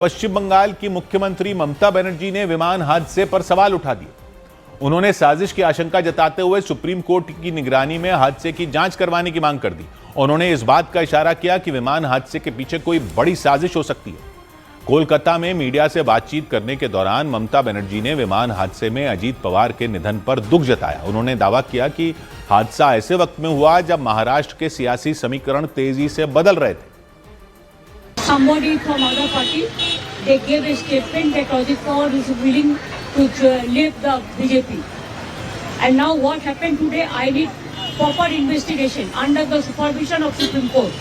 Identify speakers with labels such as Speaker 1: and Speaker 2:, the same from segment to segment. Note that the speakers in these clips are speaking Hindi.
Speaker 1: पश्चिम बंगाल की मुख्यमंत्री ममता बनर्जी ने विमान हादसे पर सवाल उठा दिए। उन्होंने साजिश की आशंका जताते हुए सुप्रीम कोर्ट की निगरानी में हादसे की जांच करवाने की मांग कर दी। उन्होंने इस बात का इशारा किया कि विमान हादसे के पीछे कोई बड़ी साजिश हो सकती है। कोलकाता में मीडिया से बातचीत करने के दौरान ममता बनर्जी ने विमान हादसे में अजीत पवार के निधन पर दुख जताया। उन्होंने दावा किया कि हादसा ऐसे वक्त में हुआ जब महाराष्ट्र के सियासी समीकरण तेजी से बदल रहे थे।
Speaker 2: Somebody from other party, they gave a statement that Ajit Pawar is willing to leave the BJP. And now what happened today, I need proper investigation under the supervision of Supreme Court.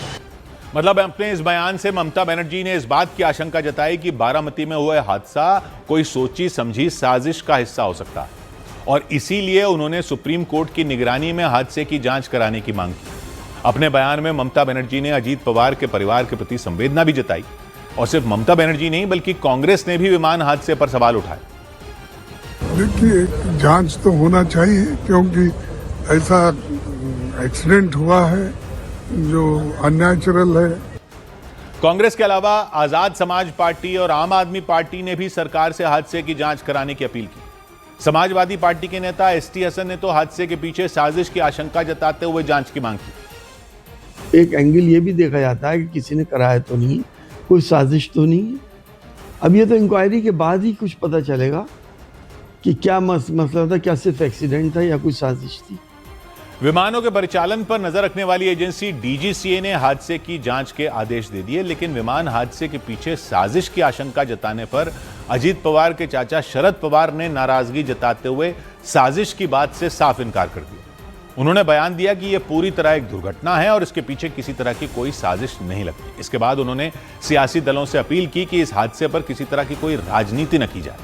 Speaker 1: मतलब अपने इस बयान से ममता बनर्जी ने इस बात की आशंका जताई कि बारामती में हुआ हादसा कोई सोची समझी साजिश का हिस्सा हो सकता है और इसीलिए उन्होंने सुप्रीम कोर्ट की निगरानी में हादसे की जांच कराने की मांग की। अपने बयान में ममता बनर्जी ने अजीत पवार के परिवार के प्रति संवेदना भी जताई और सिर्फ ममता बनर्जी नहीं बल्कि कांग्रेस ने भी विमान हादसे पर सवाल उठाए।
Speaker 3: देखिए, जांच तो होना चाहिए क्योंकि ऐसा एक्सीडेंट हुआ है जो अननेचुरल है।
Speaker 1: कांग्रेस के अलावा आजाद समाज पार्टी और आम आदमी पार्टी ने भी सरकार से हादसे की जांच कराने की अपील की। समाजवादी पार्टी के नेता एसटी हसन ने तो हादसे के पीछे साजिश की आशंका जताते हुए जांच की मांग की।
Speaker 4: एक एंगल ये भी देखा जाता है कि किसी ने कराया तो नहीं, कोई साजिश तो नहीं। अब ये तो इंक्वायरी के बाद ही कुछ पता चलेगा कि क्या मसला था, क्या सिर्फ एक्सीडेंट था या कोई साजिश थी।
Speaker 1: विमानों के परिचालन पर नजर रखने वाली एजेंसी डीजीसीए ने हादसे की जांच के आदेश दे दिए, लेकिन विमान हादसे के पीछे साजिश की आशंका जताने पर अजीत पवार के चाचा शरद पवार ने नाराजगी जताते हुए साजिश की बात से साफ इनकार कर दिया। उन्होंने बयान दिया कि यह पूरी तरह एक दुर्घटना है और इसके पीछे किसी तरह की कोई साजिश नहीं लगती। इसके बाद उन्होंने सियासी दलों से अपील की कि इस हादसे पर किसी तरह की कोई राजनीति न की जाए।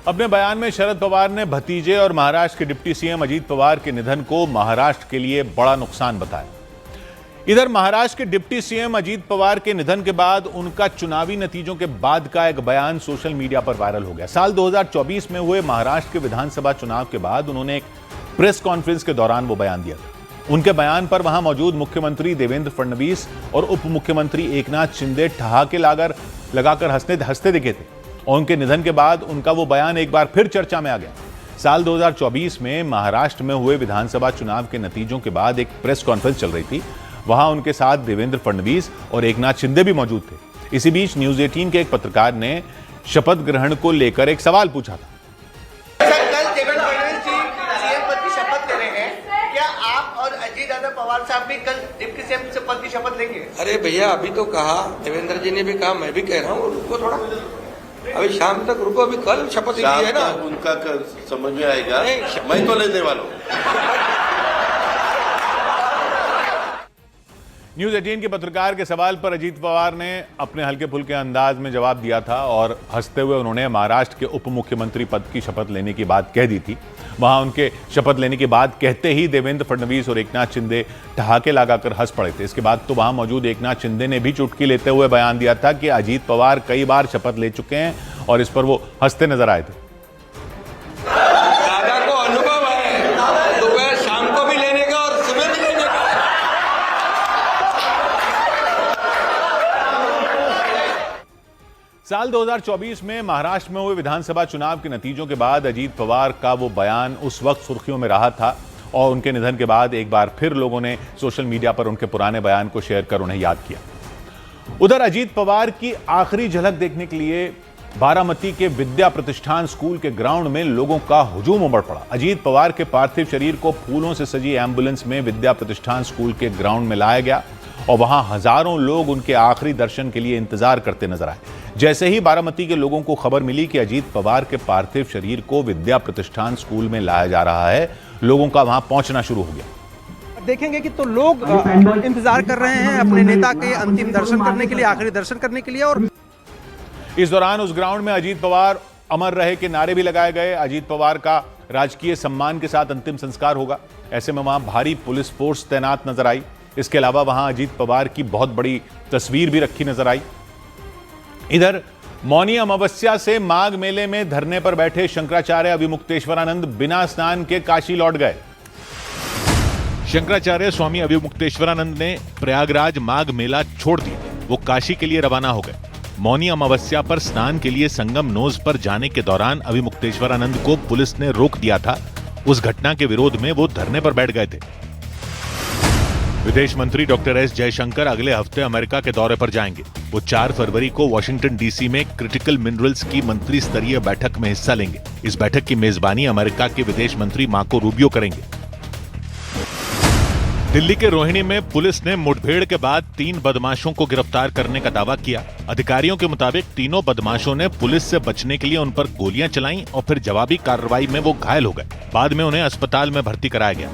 Speaker 1: अपने बयान में शरद पवार ने भतीजे और महाराष्ट्र के डिप्टी सीएम अजीत पवार के निधन को महाराष्ट्र के लिए बड़ा नुकसान बताया। इधर महाराष्ट्र के डिप्टी सीएम अजीत पवार के निधन के बाद उनका चुनावी नतीजों के बाद का एक बयान सोशल मीडिया पर वायरल हो गया। साल 2024 में हुए महाराष्ट्र के विधानसभा चुनाव के बाद उन्होंने एक प्रेस कॉन्फ्रेंस के दौरान वो बयान दिया था। उनके बयान पर वहां मौजूद मुख्यमंत्री देवेंद्र फडणवीस और उप मुख्यमंत्री एकनाथ शिंदे ठहाके लगाकर हंसते दिखे थे और उनके निधन के बाद उनका वो बयान एक बार फिर चर्चा में आ गया। साल 2024 में महाराष्ट्र में हुए विधानसभा चुनाव के नतीजों के बाद एक प्रेस कॉन्फ्रेंस चल रही थी। वहां उनके साथ देवेंद्र फडणवीस और एकनाथ शिंदे भी मौजूद थे। इसी बीच न्यूज 18 के एक पत्रकार ने शपथ ग्रहण को लेकर एक सवाल पूछा था।
Speaker 5: सर, कल देवेंद्र फडणवीस जी सीएम पद की शपथ ले रहे हैं, क्या आप और अजीत पवार साहब भी कल डिप्टी सीएम पद की शपथ लेंगे?
Speaker 6: अरे भैया, अभी तो कहा, देवेंद्र जी ने भी कहा, मैं भी कह रहा हूँ, रुको थोड़ा, अभी शाम तक रुको, अभी कल शपथ ली है ना,
Speaker 7: उनका समझ में आएगा। मैं तो लेने वाला हूँ।
Speaker 1: न्यूज 18 के पत्रकार के सवाल पर अजीत पवार ने अपने हल्के फुल्के अंदाज में जवाब दिया था और हंसते हुए उन्होंने महाराष्ट्र के उप मुख्यमंत्री पद की शपथ लेने की बात कह दी थी। वहां उनके शपथ लेने की बात कहते ही देवेंद्र फडणवीस और एकनाथ शिंदे ठहाके लगाकर हंस पड़े थे। इसके बाद तो वहां मौजूद एकनाथ शिंदे ने भी चुटकी लेते हुए बयान दिया था कि अजीत पवार कई बार शपथ ले चुके हैं और इस पर वो हंसते नजर आए थे।
Speaker 6: दादा को अनुभव है, दोपहर शाम को भी लेने का और सुबह भी लेने का।
Speaker 1: साल 2024 में महाराष्ट्र में हुए विधानसभा चुनाव के नतीजों के बाद अजीत पवार का वो बयान उस वक्त सुर्खियों में रहा था और उनके निधन के बाद एक बार फिर लोगों ने सोशल मीडिया पर उनके पुराने बयान को शेयर कर उन्हें याद किया। उधर अजीत पवार की आखिरी झलक देखने के लिए बारामती के विद्या प्रतिष्ठान स्कूल के ग्राउंड में लोगों का हुजूम उमड़ पड़ा। अजीत पवार के पार्थिव शरीर को फूलों से सजी एम्बुलेंस में विद्या प्रतिष्ठान स्कूल के ग्राउंड में लाया गया और वहां हजारों लोग उनके आखिरी दर्शन के लिए इंतजार करते नजर आए। जैसे ही बारामती के लोगों को खबर मिली कि अजीत पवार के पार्थिव शरीर को विद्या प्रतिष्ठान स्कूल में लाया जा रहा है, लोगों का वहां पहुंचना शुरू हो गया।
Speaker 8: देखेंगे कि तो लोग इंतजार कर रहे हैं अपने नेता के अंतिम दर्शन करने के लिए, आखिरी दर्शन करने के लिए। और
Speaker 1: इस दौरान उस ग्राउंड में अजीत पवार अमर रहे के नारे भी लगाए गए। अजीत पवार का राजकीय सम्मान के साथ अंतिम संस्कार होगा। ऐसे में वहां भारी पुलिस फोर्स तैनात नजर आई। इसके अलावा वहां अजीत पवार की बहुत बड़ी तस्वीर भी रखी नजर आई। इधर मौनी अमावस्या से माघ मेले में धरने पर बैठे शंकराचार्य अविमुक्तेश्वरानंद बिना स्नान के काशी लौट गए। शंकराचार्य स्वामी अविमुक्तेश्वरानंद ने प्रयागराज माघ मेला छोड़ दिया, वो काशी के लिए रवाना हो गए। मौनी अमावस्या पर स्नान के लिए संगम नोज पर जाने के दौरान अविमुक्तेश्वरानंद को पुलिस ने रोक दिया था। उस घटना के विरोध में वो धरने पर बैठ गए थे। विदेश मंत्री डॉक्टर एस जयशंकर अगले हफ्ते अमेरिका के दौरे पर जाएंगे। वो 4 फरवरी को वॉशिंगटन डीसी में क्रिटिकल मिनरल्स की मंत्री स्तरीय बैठक में हिस्सा लेंगे। इस बैठक की मेजबानी अमेरिका के विदेश मंत्री मार्को रूबियो करेंगे। दिल्ली के रोहिणी में पुलिस ने मुठभेड़ के बाद 3 बदमाशों को गिरफ्तार करने का दावा किया। अधिकारियों के मुताबिक तीनों बदमाशों ने पुलिस से बचने के लिए उन पर गोलियां चलाईं और फिर जवाबी कार्रवाई में वो घायल हो गए। बाद में उन्हें अस्पताल में भर्ती कराया गया।